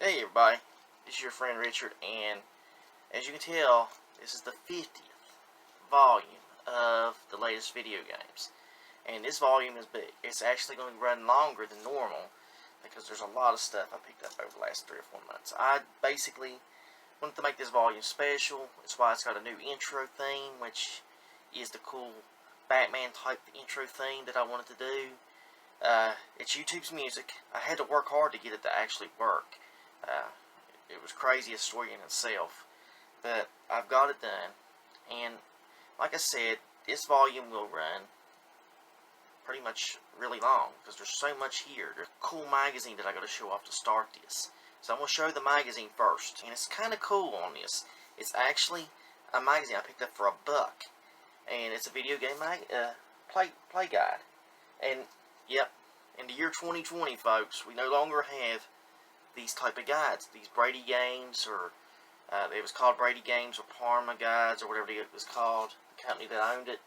Hey everybody, this is your friend Richard, and as you can tell, this is the 50th volume of the latest video games. And this volume is big. It's actually going to run longer than normal because there's a lot of stuff I picked up over the last 3 or 4 months. I basically wanted to make this volume special. That's why it's got a new intro theme, which is the cool Batman type intro theme that I wanted to do. It's YouTube's music. I had to work hard to get it to actually work. It was crazy a story in itself, but I've got it done. And like I said, this volume will run pretty much really long because there's so much here. There's a cool magazine that I got to show off to start this. So I'm going to show the magazine first, and it's kind of cool on this. It's actually a magazine I picked up for $1, and it's a video game play guide. And yep, in the year 2020, folks, we no longer have these type of guides, these Brady games, or it was called Brady Games or Parma Guides or whatever it was called. The company that owned it,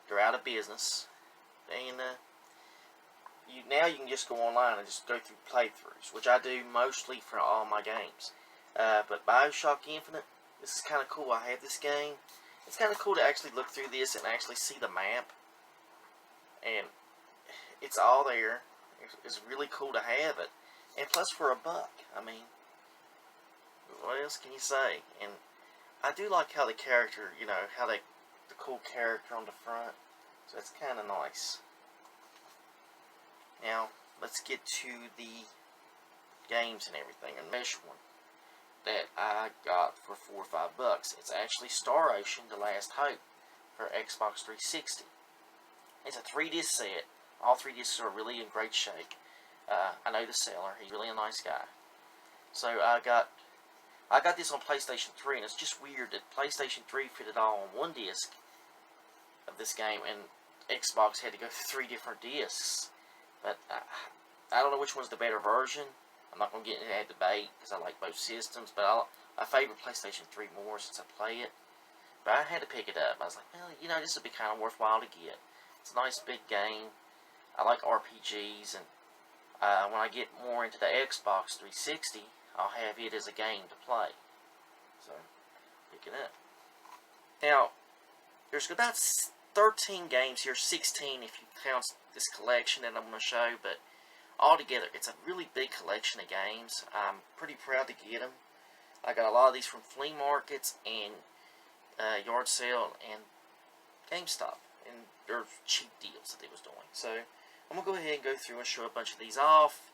they're out of business, and now you can just go online and just go through playthroughs, which I do mostly for all my games. But BioShock Infinite, this is kind of cool. I have this game. It's kind of cool to actually look through this and actually see the map, and it's all there. It's really cool to have it. And plus for $1, I mean, what else can you say? And I do like how the character, how the cool character on the front. So that's kind of nice. Now, let's get to the games and everything. And this one that I got for $4 or $5. It's actually Star Ocean: The Last Hope for Xbox 360. It's a 3-disc set. All 3 discs are really in great shape. I know the seller. He's really a nice guy. So I got this on PlayStation 3, and it's just weird that PlayStation 3 fitted all on 1 disc of this game, and Xbox had to go through 3 different discs. But I don't know which one's the better version. I'm not going to get into that debate because I like both systems, but I favor PlayStation 3 more since I play it. But I had to pick it up. I was like, well, this would be kind of worthwhile to get. It's a nice big game. I like RPGs, and when I get more into the Xbox 360, I'll have it as a game to play. So, pick it up. Now, there's about 13 games here, 16 if you count this collection that I'm going to show, but altogether, it's a really big collection of games. I'm pretty proud to get them. I got a lot of these from flea markets and yard sale and GameStop, and they're cheap deals that they was doing. So, I'm going to go ahead and go through and show a bunch of these off.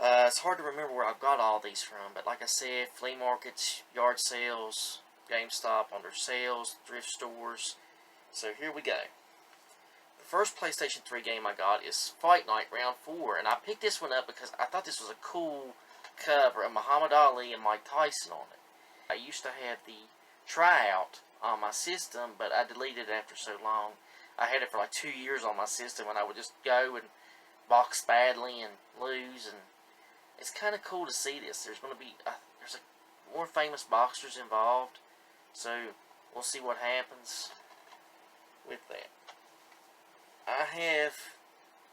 It's hard to remember where I've got all these from, but like I said, flea markets, yard sales, GameStop on their sales, thrift stores. So here we go. The first PlayStation 3 game I got is Fight Night Round 4, and I picked this one up because I thought this was a cool cover of Muhammad Ali and Mike Tyson on it. I used to have the tryout on my system, but I deleted it after so long. I had it for like 2 years on my system, and I would just go and box badly and lose, and it's kind of cool to see this. There's going to be there's more famous boxers involved, so we'll see what happens with that. I have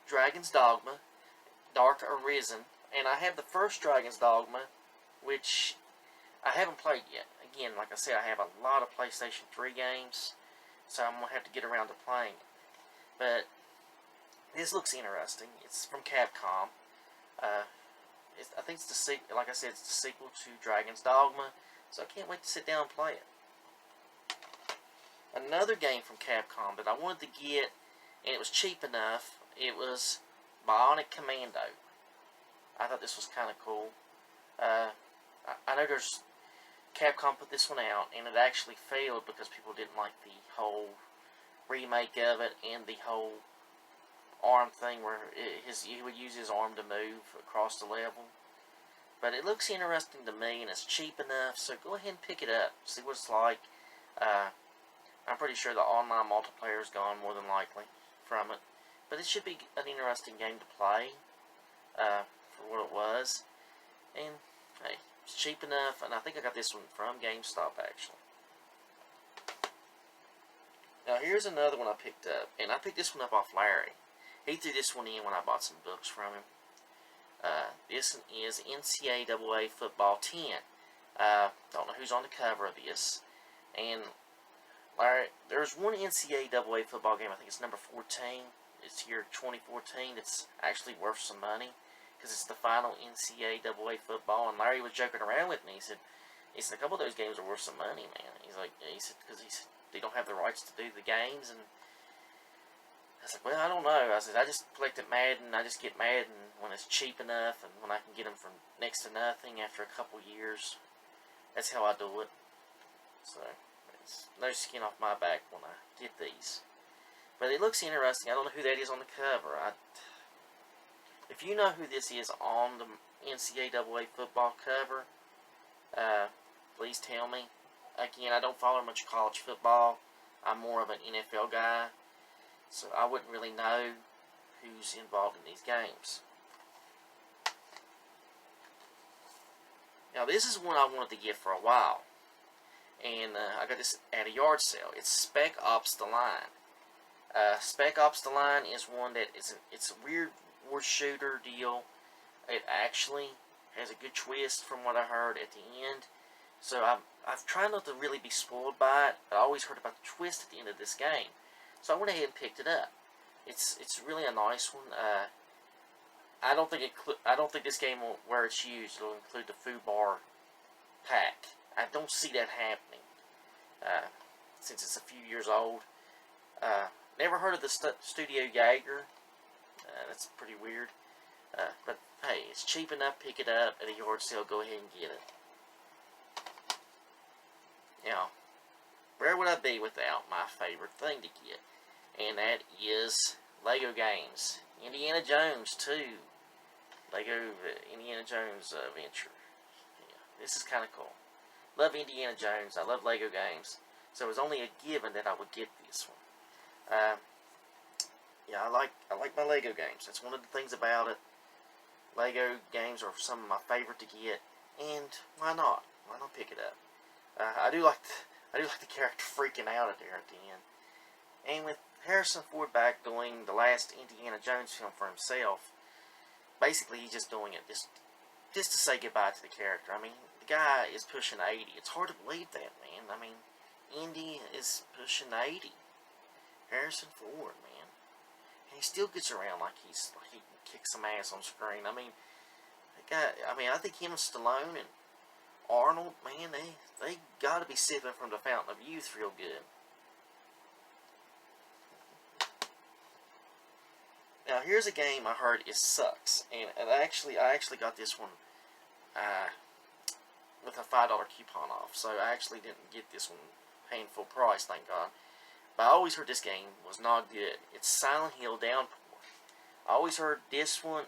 Dragon's Dogma, Dark Arisen, and I have the first Dragon's Dogma, which I haven't played yet. Again, like I said, I have a lot of PlayStation 3 games, so I'm going to have to get around to playing it. But this looks interesting. It's from Capcom. I think it's the sequel. Like I said, it's the sequel to Dragon's Dogma, so I can't wait to sit down and play it. Another game from Capcom that I wanted to get, and it was cheap enough, it was Bionic Commando. I thought this was kind of cool. I know there's Capcom put this one out, and it actually failed because people didn't like the whole remake of it and the whole arm thing where he would use his arm to move across the level. But it looks interesting to me, and it's cheap enough, so go ahead and pick it up, see what it's like. I'm pretty sure the online multiplayer is gone more than likely from it, but it should be an interesting game to play for what it was. And hey, it's cheap enough, and I think I got this one from GameStop actually. Now here's another one I picked up, and I picked this one up off Larry. He threw this one in when I bought some books from him. This is NCAA Football 10. Don't know who's on the cover of this. And there's one NCAA football game, I think it's number 14. It's here 2014. It's actually worth some money because it's the final NCAA football. And Larry was joking around with me. He said a couple of those games are worth some money, man. He said because they don't have the rights to do the games. And I said, well, I don't know. I said, I just collected Madden. I just get Madden when it's cheap enough and when I can get them for next to nothing after a couple years. That's how I do it. So, it's no skin off my back when I get these. But it looks interesting. I don't know who that is on the cover. If you know who this is on the NCAA football cover, please tell me. Again, I don't follow much college football. I'm more of an NFL guy. So I wouldn't really know who's involved in these games. Now this is one I wanted to get for a while. And I got this at a yard sale. It's Spec Ops The Line. Spec Ops The Line is one that it's a weird war shooter deal. It actually has a good twist from what I heard at the end. So I've tried not to really be spoiled by it. But I always heard about the twist at the end of this game. So I went ahead and picked it up. It's really a nice one. I don't think this game will, where it's used, will include the food bar pack. I don't see that happening since it's a few years old. Never heard of the Studio Jaeger. That's pretty weird. But hey, it's cheap enough. Pick it up at a yard sale. Go ahead and get it. Now, where would I be without my favorite thing to get? And that is Lego games. Indiana Jones 2. Lego Indiana Jones Adventure. Yeah, this is kind of cool. Love Indiana Jones. I love Lego games. So it was only a given that I would get this one. Yeah, I like my Lego games. That's one of the things about it. Lego games are some of my favorite to get, and why not? Why not pick it up? I do like the character freaking out at there at the end. And with Harrison Ford back doing the last Indiana Jones film for himself, basically he's just doing it just to say goodbye to the character. I mean, the guy is pushing 80. It's hard to believe that, man. I mean, Indy is pushing 80. Harrison Ford, man. And he still gets around like he can kick some ass on screen. I mean, I think him and Stallone and Arnold, man, they got to be sipping from the fountain of youth real good. Now here's a game I heard it sucks, and I actually got this one with a $5 coupon off, so I actually didn't get this one paying full price, thank God. But I always heard this game was not good. It's Silent Hill Downpour. I always heard this one,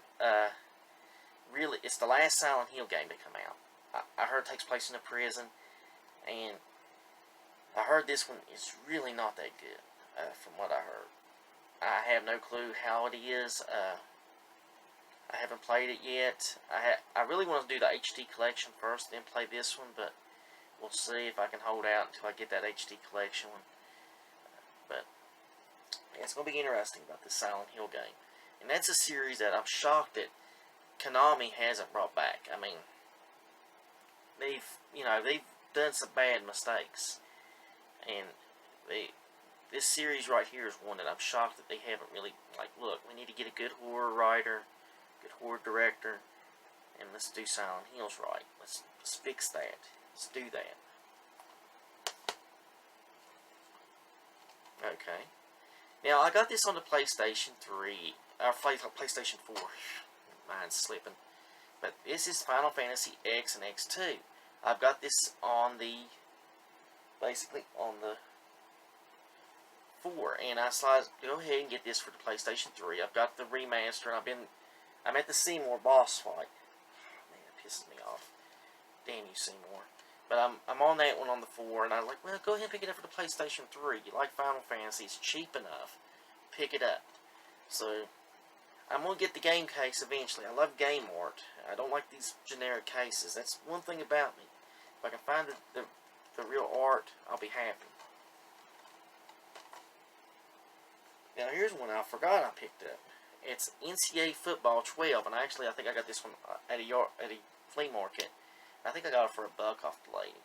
really, it's the last Silent Hill game to come out. I heard it takes place in a prison, and I heard this one is really not that good, from what I heard. I have no clue how it is. I haven't played it yet. I really want to do the HD collection first, then play this one, but we'll see if I can hold out until I get that HD collection one. But yeah, it's going to be interesting about this Silent Hill game. And that's a series that I'm shocked that Konami hasn't brought back. I mean, they've done some bad mistakes, and this series right here is one that I'm shocked that they haven't really, look, we need to get a good horror writer, good horror director, and let's do Silent Hills right. Let's fix that. Let's do that. Okay. Now, I got this on the PlayStation 3, PlayStation 4. Mine's slipping. But this is Final Fantasy X and X2. I've got this on basically on the 4, and I decided to go ahead and get this for the PlayStation 3. I've got the remaster, and I'm at the Seymour boss fight. Man, that pisses me off. Damn you, Seymour. But I'm on that one on the 4, and I'm like, well, go ahead and pick it up for the PlayStation 3. You like Final Fantasy, it's cheap enough. Pick it up. So, I'm going to get the game case eventually. I love game art. I don't like these generic cases. That's one thing about me. If I can find the real art, I'll be happy. Now, here's one I forgot I picked up. It's NCAA Football 12, and actually I think I got this one at a flea market. I think I got it for $1 off the lady.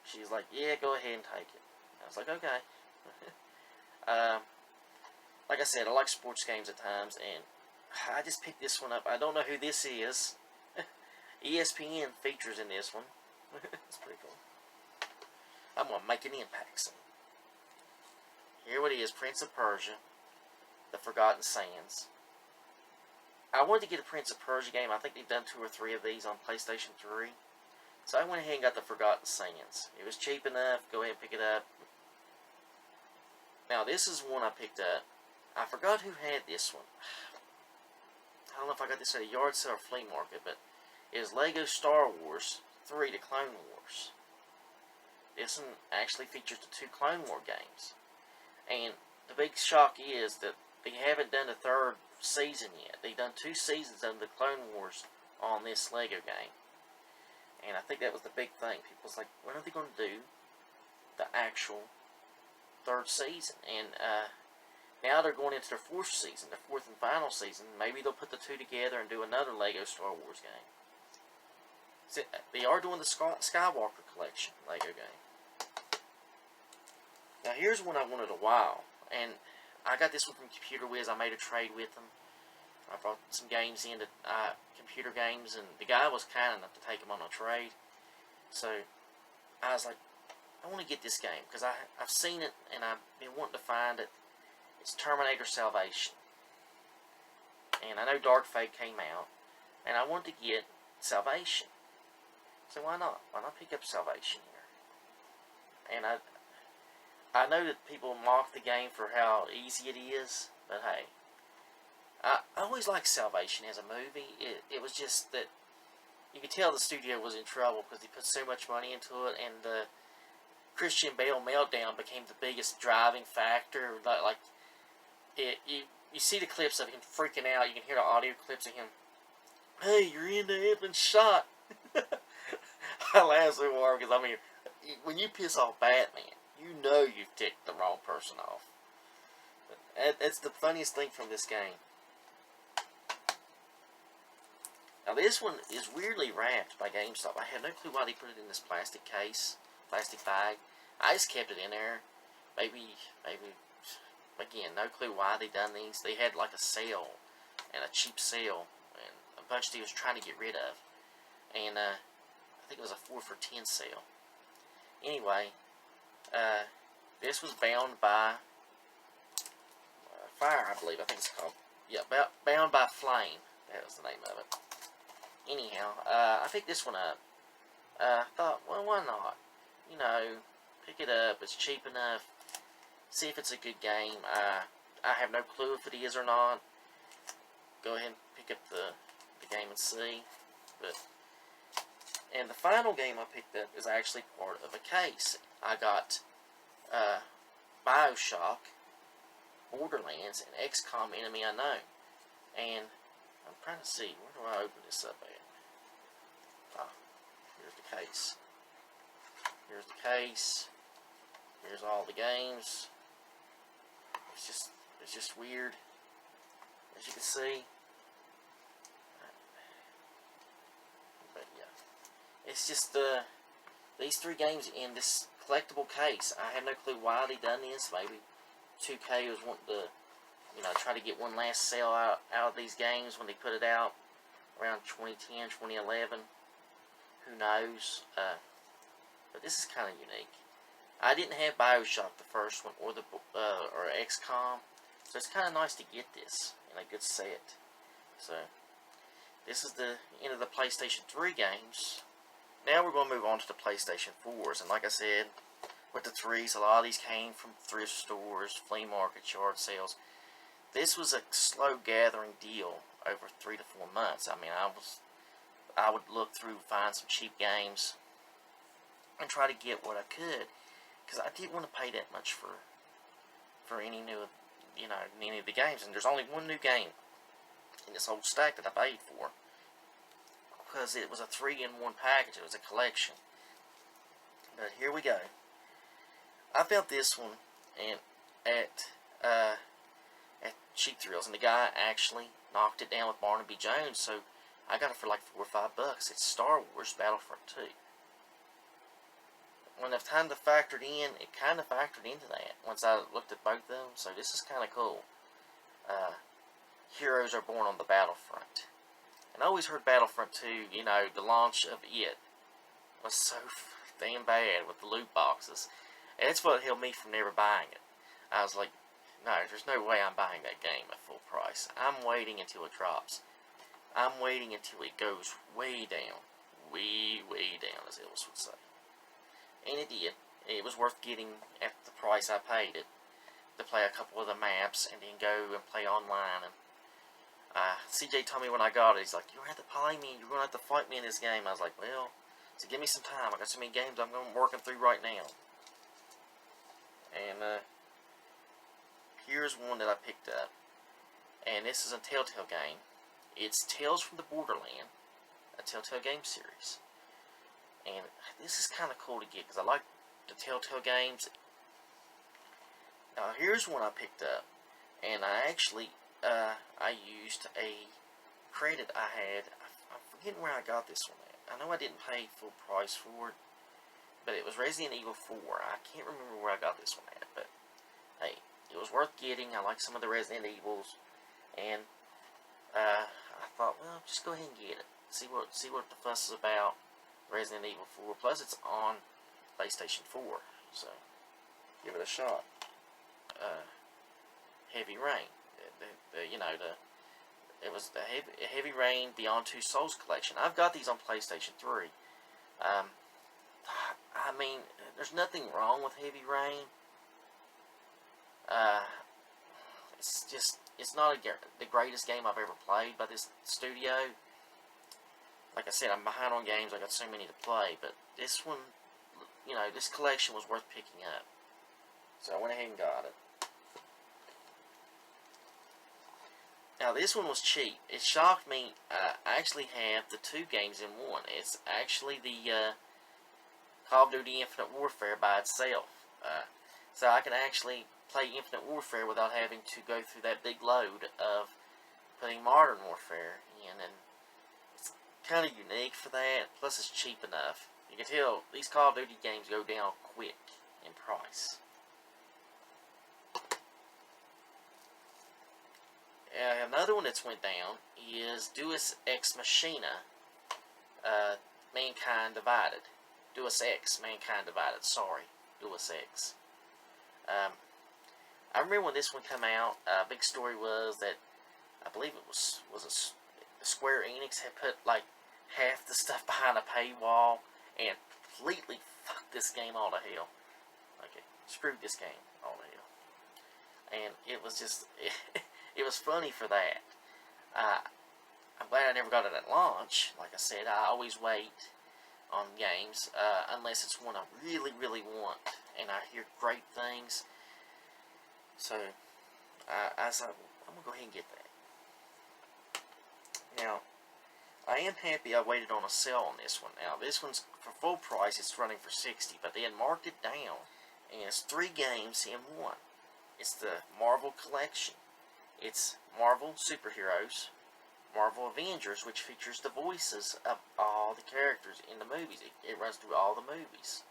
She's like, yeah, go ahead and take it. I was like, okay. Like I said, I like sports games at times, and I just picked this one up. I don't know who this is. ESPN features in this one. It's pretty cool. I'm going to make an impact soon. Here it is, Prince of Persia, The Forgotten Sands. I wanted to get a Prince of Persia game. I think they've done 2 or 3 of these on PlayStation 3. So I went ahead and got The Forgotten Sands. It was cheap enough. Go ahead and pick it up. Now, this is one I picked up. I forgot who had this one. I don't know if I got this at a yard sale or flea market, but it is Lego Star Wars 3: The Clone Wars. This one actually features the 2 Clone War games. And the big shock is that they haven't done a 3rd season yet. They've done 2 seasons of the Clone Wars on this Lego game. And I think that was the big thing. People's like, when are they going to do the actual 3rd season? And now they're going into their 4th season, their 4th and final season. Maybe they'll put the 2 together and do another Lego Star Wars game. So they are doing the Skywalker Collection Lego game. Now here's one I wanted a while, and I got this one from Computer Wiz. I made a trade with them. I brought some games in, computer games, and the guy was kind enough to take them on a trade. So I was like, I want to get this game because I've seen it and I've been wanting to find it. It's Terminator Salvation, and I know Dark Fate came out, and I want to get Salvation. So why not? Why not pick up Salvation here? And I know that people mock the game for how easy it is, but hey, I always liked Salvation as a movie. It was just that you could tell the studio was in trouble because they put so much money into it, and the Christian Bale meltdown became the biggest driving factor. You see the clips of him freaking out. You can hear the audio clips of him. Hey, you're in the Evan shot. I laugh so hard because, I mean, when you piss off Batman, you know you've ticked the wrong person off. That's the funniest thing from this game. Now this one is weirdly wrapped by GameStop. I had no clue why they put it in this plastic case, plastic bag. I just kept it in there. Maybe, again, no clue why they done these. They had like a sale, and a cheap sale, and a bunch they was trying to get rid of. And I think it was a 4 for $10 sale. Anyway, this was bound by Fire, I believe. I think it's called. Yeah, Bound by Flame. That was the name of it. Anyhow, I picked this one up. I thought, well, why not? You know, pick it up. It's cheap enough. See if it's a good game. I have no clue if it is or not. Go ahead and pick up the game and see. And the final game I picked up is actually part of a case. I got BioShock, Borderlands, and XCOM Enemy Unknown. And I'm trying to see, where do I open this up at? Here's the case. Here's the case. Here's all the games. It's just weird, as you can see. But yeah, it's just these 3 games in this collectible case. I have no clue why they done this. Maybe 2K was wanting to, you know, try to get one last sale out of these games when they put it out around 2010, 2011. Who knows? But this is kind of unique. I didn't have BioShock, the first one, or XCOM, so it's kind of nice to get this in a good set. So this is the end of the PlayStation 3 games. Now we're going to move on to the PlayStation 4s, and like I said, with the 3s, a lot of these came from thrift stores, flea markets, yard sales. This was a slow gathering deal over 3 to 4 months. I mean, I would look through, find some cheap games, and try to get what I could, because I didn't want to pay that much for any new, any of the games. And there's only one new game in this whole stack that I paid for, because it was a 3-in-1 package. It was a collection. But here we go. I found this one at at Cheap Thrills, and the guy actually knocked it down with Barnaby Jones, so I got it for like $4 or $5. It's Star Wars Battlefront 2. When the time to factor it in, it kind of factored into that once I looked at both of them, so this is kind of cool. Heroes are born on the battlefront. And I always heard Battlefront 2, you know, the launch of it was so damn bad with the loot boxes. And it's what held me from never buying it. I was like, no, there's no way I'm buying that game at full price. I'm waiting until it drops. I'm waiting until it goes way down. Way down, as Elvis would say. And it did. It was worth getting at the price I paid it to play a couple of the maps and then go and play online. And CJ told me when I got it, he's like, you're going to have to play me, you're going to have to fight me in this game. I was like, well, so give me some time. I got so many games I'm working through right now. And here's one that I picked up. And this is a Telltale game. It's Tales from the Borderland, a Telltale game series. And this is kind of cool to get because I like the Telltale games. Now here's one I picked up. And I actually I used a credit I had. I'm forgetting where I got this one at. I know I didn't pay full price for it, but it was Resident Evil 4. I can't remember where I got this one at, but hey, it was worth getting. I like some of the Resident Evils, and I thought, well, just go ahead and get it. See what the fuss is about. Resident Evil 4. Plus, it's on PlayStation 4, so give it a shot. Heavy Rain. It was the Heavy Rain Beyond Two Souls collection. I've got these on PlayStation 3. I mean, there's nothing wrong with Heavy Rain. It's not the greatest game I've ever played by this studio. Like I said, I'm behind on games. I got so many to play, but this one, you know, this collection was worth picking up. So I went ahead and got it. Now this one was cheap. It shocked me. I actually have the two games in one. It's actually the Call of Duty Infinite Warfare by itself. So I can actually play Infinite Warfare without having to go through that big load of putting Modern Warfare in. And it's kind of unique for that. Plus it's cheap enough. You can tell these Call of Duty games go down quick in price. Another one that's went down is Deus Ex Machina, Mankind Divided. Deus Ex, Mankind Divided, sorry, Deus Ex. I remember when this one came out, big story was that, I believe it was Square Enix had put like half the stuff behind a paywall and completely fucked this game all to hell. Okay, screwed this game all to hell. And it was just... It was funny for that. I'm glad I never got it at launch. Like I said, I always wait on games, unless it's one I really, really want, and I hear great things. So, I said, I'm going to go ahead and get that. Now, I am happy I waited on a sale on this one. Now, this one's for full price. It's running for $60, but they had marked it down, and it's 3 games in one. It's the Marvel Collection. It's Marvel Superheroes, Marvel Avengers, which features the voices of all the characters in the movies. It runs through all the movies.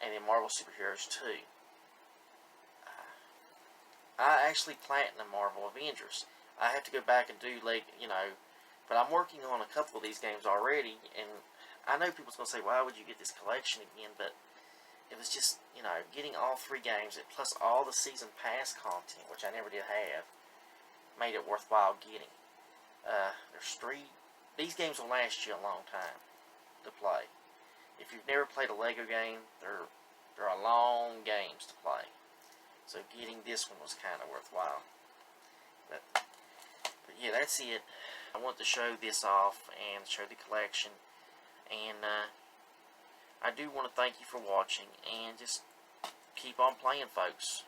And then Marvel Superheroes 2. I actually platinum Marvel Avengers. I have to go back and do, like, you know, but I'm working on a couple of these games already, and I know people's going to say, why would you get this collection again? But it was just, you know, getting all 3 games, plus all the season pass content, which I never did have, made it worthwhile getting. There's 3. These games will last you a long time to play. If you've never played a Lego game, they're long games to play. So getting this one was kind of worthwhile. But yeah, that's it. I want to show this off and show the collection. And I do want to thank you for watching, and just keep on playing, folks.